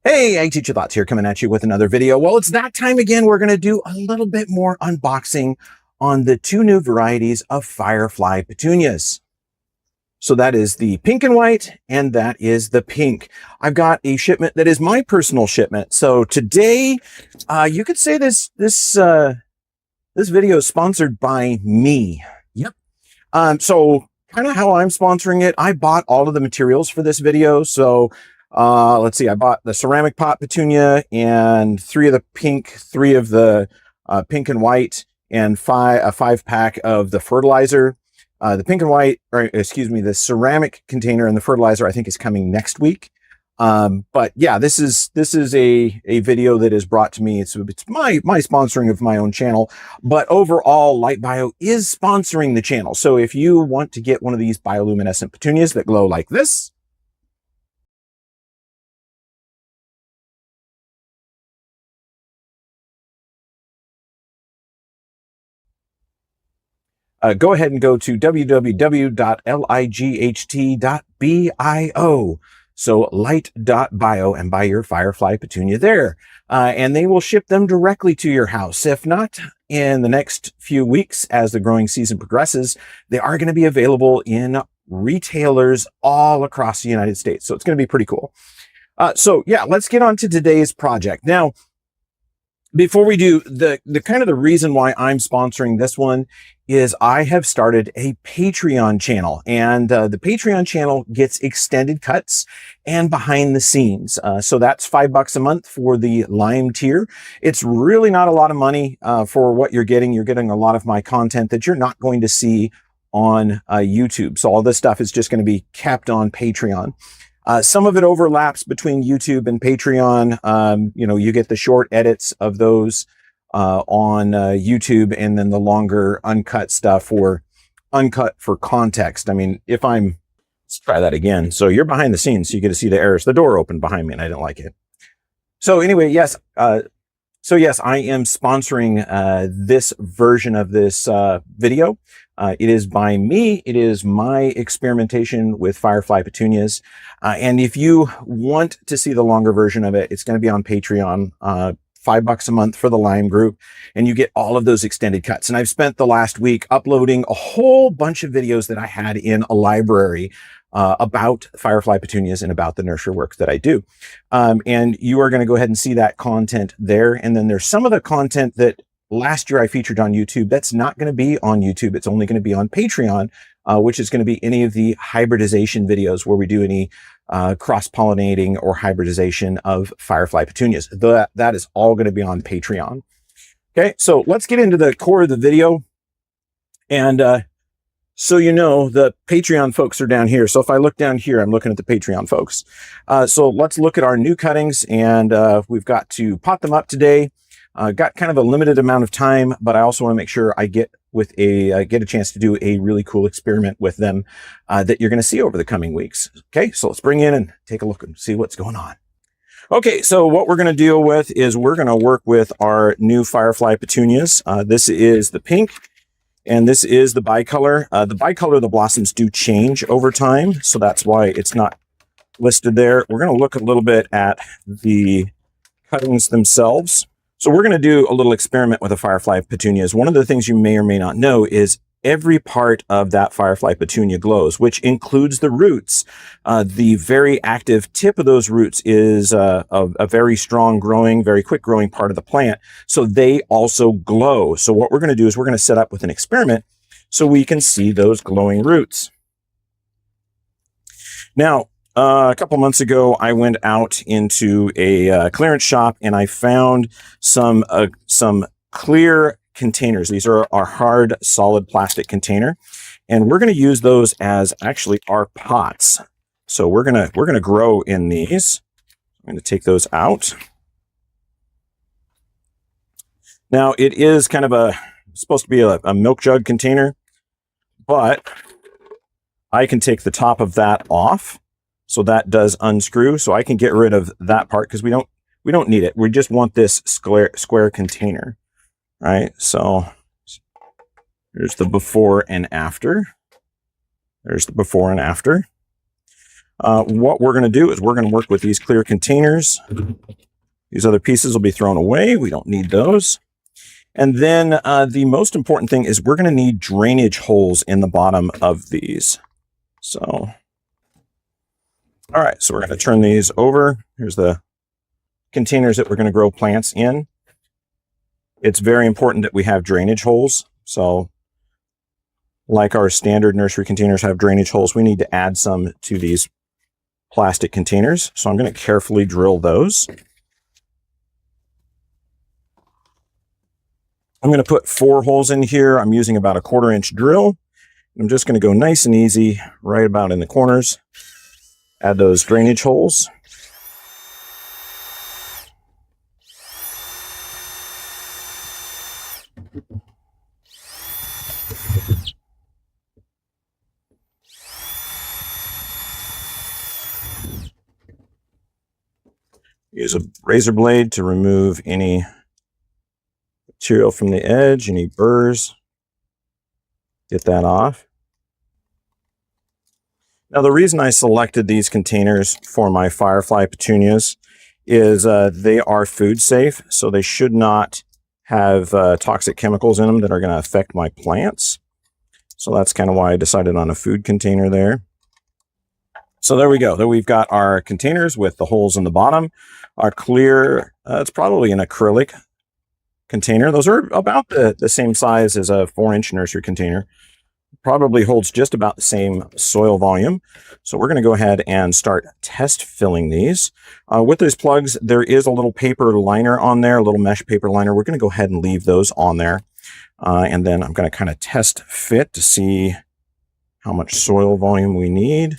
Hey, I Teach You Lots here, coming at you with another video. Well, it's that time again. We're going to do a little bit more unboxing on the two new varieties of Firefly Petunias. So that is the pink and white, and that is the pink. I've got a shipment that is my personal shipment. So today, you could say this video is sponsored by me. Yep. So kind of how I'm sponsoring it, I bought all of the materials for this video. So let's see, I bought the ceramic pot petunia and three of the pink, three of the pink and white, and a 5-pack of the fertilizer. The pink and white, or excuse me, the ceramic container and the fertilizer, I think, is coming next week. But yeah, this is a video that is brought to me. It's my sponsoring of my own channel, but overall Light Bio is sponsoring the channel. So if you want to get one of these bioluminescent petunias that glow like this, go ahead and go to www.light.bio. So light.bio, and buy your Firefly Petunia there. And they will ship them directly to your house. If not, in the next few weeks, as the growing season progresses, they are going to be available in retailers all across the United States. So it's going to be pretty cool. So yeah, let's get on to today's project. Now, before we do, the kind of the reason why I'm sponsoring this one is I have started a Patreon channel, and the Patreon channel gets extended cuts and behind the scenes. So that's $5 a month for the Lime tier. It's really not a lot of money for what you're getting. You're getting a lot of my content that you're not going to see on YouTube. So all this stuff is just going to be kept on Patreon. Some of it overlaps between YouTube and Patreon. You get the short edits of those on YouTube, and then the longer uncut stuff, or uncut for context. I mean, let's try that again. So you're behind the scenes, so you get to see the errors. The door opened behind me and I didn't like it. So anyway, yes. Yes, I am sponsoring this version of this video. It is by me. It is my experimentation with Firefly Petunias. And if you want to see the longer version of it, it's going to be on Patreon, $5 a month for the Lime group, and you get all of those extended cuts. And I've spent the last week uploading a whole bunch of videos that I had in a library about Firefly Petunias and about the nursery work that I do. And you are going to go ahead and see that content there. And then there's some of the content that last year I featured on YouTube that's not going to be on YouTube. It's only going to be on Patreon, which is going to be any of the hybridization videos where we do any cross-pollinating or hybridization of Firefly Petunias. That is all going to be on Patreon. Okay, so let's get into the core of the video. And so you know, the Patreon folks are down here. So if I look down here, I'm looking at the Patreon folks. So let's look at our new cuttings, and we've got to pot them up today. Got kind of a limited amount of time, but I also want to make sure I get a chance to do a really cool experiment with them that you're going to see over the coming weeks. Okay, so let's bring in and take a look and see what's going on. Okay, so what we're going to deal with is we're going to work with our new Firefly Petunias. This is the pink, and this is the bicolor. The bicolor, the blossoms do change over time, so that's why it's not listed there. We're going to look a little bit at the cuttings themselves. So we're going to do a little experiment with the Firefly Petunias. One of the things you may or may not know is every part of that Firefly Petunia glows, which includes the roots. The very active tip of those roots is a very strong growing, very quick growing part of the plant. So they also glow. So what we're going to do is we're going to set up with an experiment so we can see those glowing roots. Now, a couple months ago, I went out into a clearance shop and I found some clear containers. These are our hard, solid plastic container, and we're going to use those as actually our pots. So we're gonna grow in these. I'm going to take those out. Now it is kind of supposed to be a milk jug container, but I can take the top of that off. So that does unscrew, so I can get rid of that part because we don't need it. We just want this square container, right? So there's the before and after. There's the before and after. What we're going to do is we're going to work with these clear containers. These other pieces will be thrown away. We don't need those. And then the most important thing is we're going to need drainage holes in the bottom of these. So, all right, so we're going to turn these over. Here's the containers that we're going to grow plants in. It's very important that we have drainage holes. So, like our standard nursery containers have drainage holes, we need to add some to these plastic containers. So I'm going to carefully drill those. I'm going to put 4 holes in here. I'm using about a 1/4 inch drill. I'm just going to go nice and easy right about in the corners. Add those drainage holes. Use a razor blade to remove any material from the edge, any burrs. Get that off. Now, the reason I selected these containers for my Firefly Petunias is they are food safe, so they should not have toxic chemicals in them that are going to affect my plants. So that's kind of why I decided on a food container there. So there we go. There we've got our containers with the holes in the bottom. Our clear, it's probably an acrylic container. Those are about the same size as a 4-inch nursery container. Probably holds just about the same soil volume. So we're going to go ahead and start test filling these. With these plugs, there is a little paper liner on there, a little mesh paper liner. We're going to go ahead and leave those on there. And then I'm going to kind of test fit to see how much soil volume we need,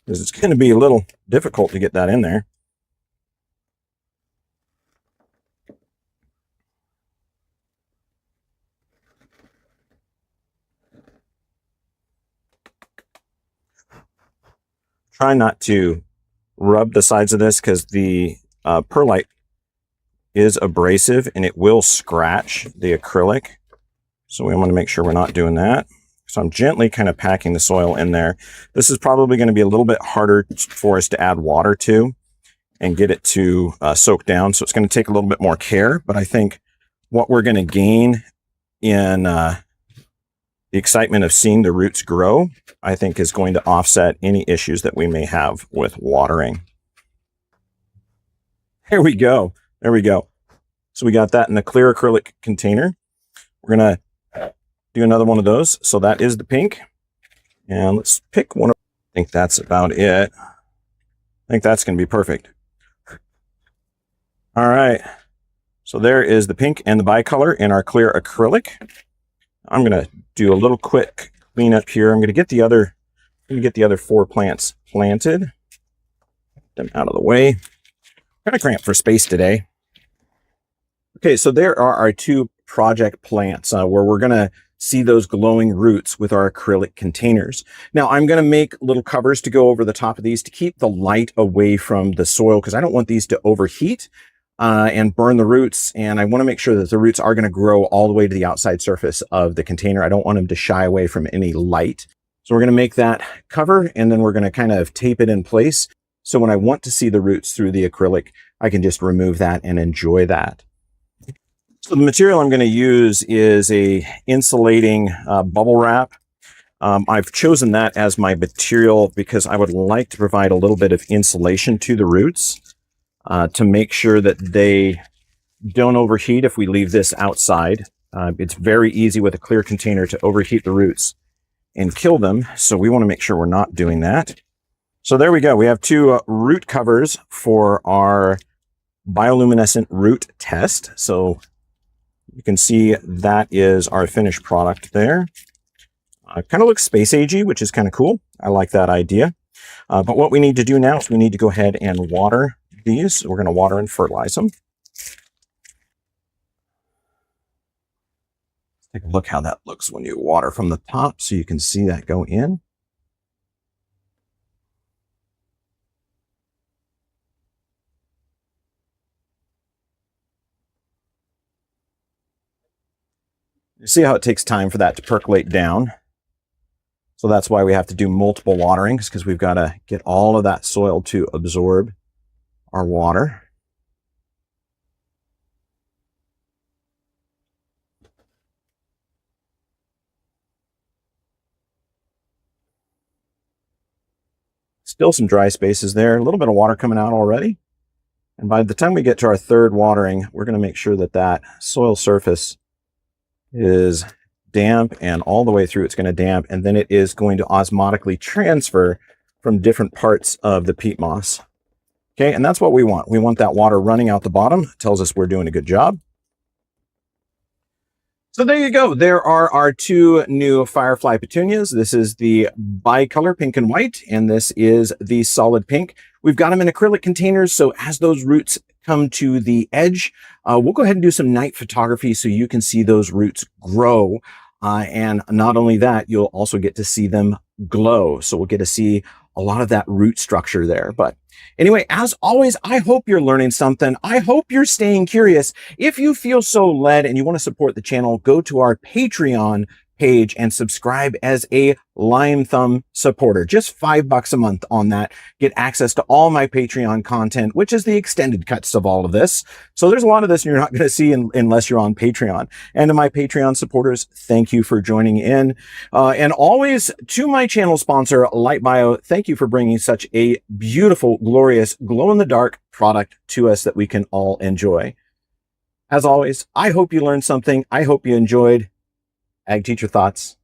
because it's going to be a little difficult to get that in there. Try not to rub the sides of this because the perlite is abrasive and it will scratch the acrylic. So we want to make sure we're not doing that. So I'm gently kind of packing the soil in there. This is probably going to be a little bit harder for us to add water to and get it to soak down. So it's going to take a little bit more care, but I think what we're going to gain in the excitement of seeing the roots grow, I think is going to offset any issues that we may have with watering. There we go. There we go. So we got that in the clear acrylic container. We're going to do another one of those. So that is the pink. And let's pick one. I think that's about it. I think that's going to be perfect. All right. So there is the pink and the bicolor in our clear acrylic. I'm going to do a little quick cleanup here. I'm going to get the other 4 plants planted. Get them out of the way. Kind of cramped for space today. Okay, so there are our 2 project plants where we're going to see those glowing roots with our acrylic containers. Now, I'm going to make little covers to go over the top of these to keep the light away from the soil because I don't want these to overheat and burn the roots. And I want to make sure that the roots are going to grow all the way to the outside surface of the container. I don't want them to shy away from any light. So we're going to make that cover and then we're going to kind of tape it in place. So when I want to see the roots through the acrylic, I can just remove that and enjoy that. So the material I'm going to use is a insulating bubble wrap. I've chosen that as my material because I would like to provide a little bit of insulation to the roots to make sure that they don't overheat if we leave this outside. It's very easy with a clear container to overheat the roots and kill them. So we want to make sure we're not doing that. So there we go. We have 2 root covers for our bioluminescent root test. So you can see that is our finished product there. Kind of looks space agey, which is kind of cool. I like that idea. But what we need to do now is we need to go ahead and water these. So we're going to water and fertilize them. Take a look how that looks when you water from the top so you can see that go in. You see how it takes time for that to percolate down. So that's why we have to do multiple waterings, because we've got to get all of that soil to absorb our water. Still some dry spaces there, a little bit of water coming out already. And by the time we get to our third watering, we're going to make sure that that soil surface is damp, and all the way through it's going to damp, and then it is going to osmotically transfer from different parts of the peat moss. Okay, and that's what we want. We want that water running out the bottom. It tells us we're doing a good job. So there you go. There are our two new Firefly Petunias. This is the bicolor pink and white, and this is the solid pink. We've got them in acrylic containers, so as those roots come to the edge, we'll go ahead and do some night photography so you can see those roots grow. And not only that, you'll also get to see them glow. So we'll get to see a lot of that root structure there. But anyway, as always, I hope you're learning something. I hope you're staying curious. If you feel so led and you want to support the channel, go to our Patreon page and subscribe as a Lime Thumb supporter. Just $5 a month on that. Get access to all my Patreon content, which is the extended cuts of all of this. So there's a lot of this you're not going to see unless you're on Patreon. And to my Patreon supporters, thank you for joining in. And always to my channel sponsor, Light Bio, thank you for bringing such a beautiful, glorious, glow-in-the-dark product to us that we can all enjoy. As always, I hope you learned something. I hope you enjoyed. Ag Teacher Thoughts.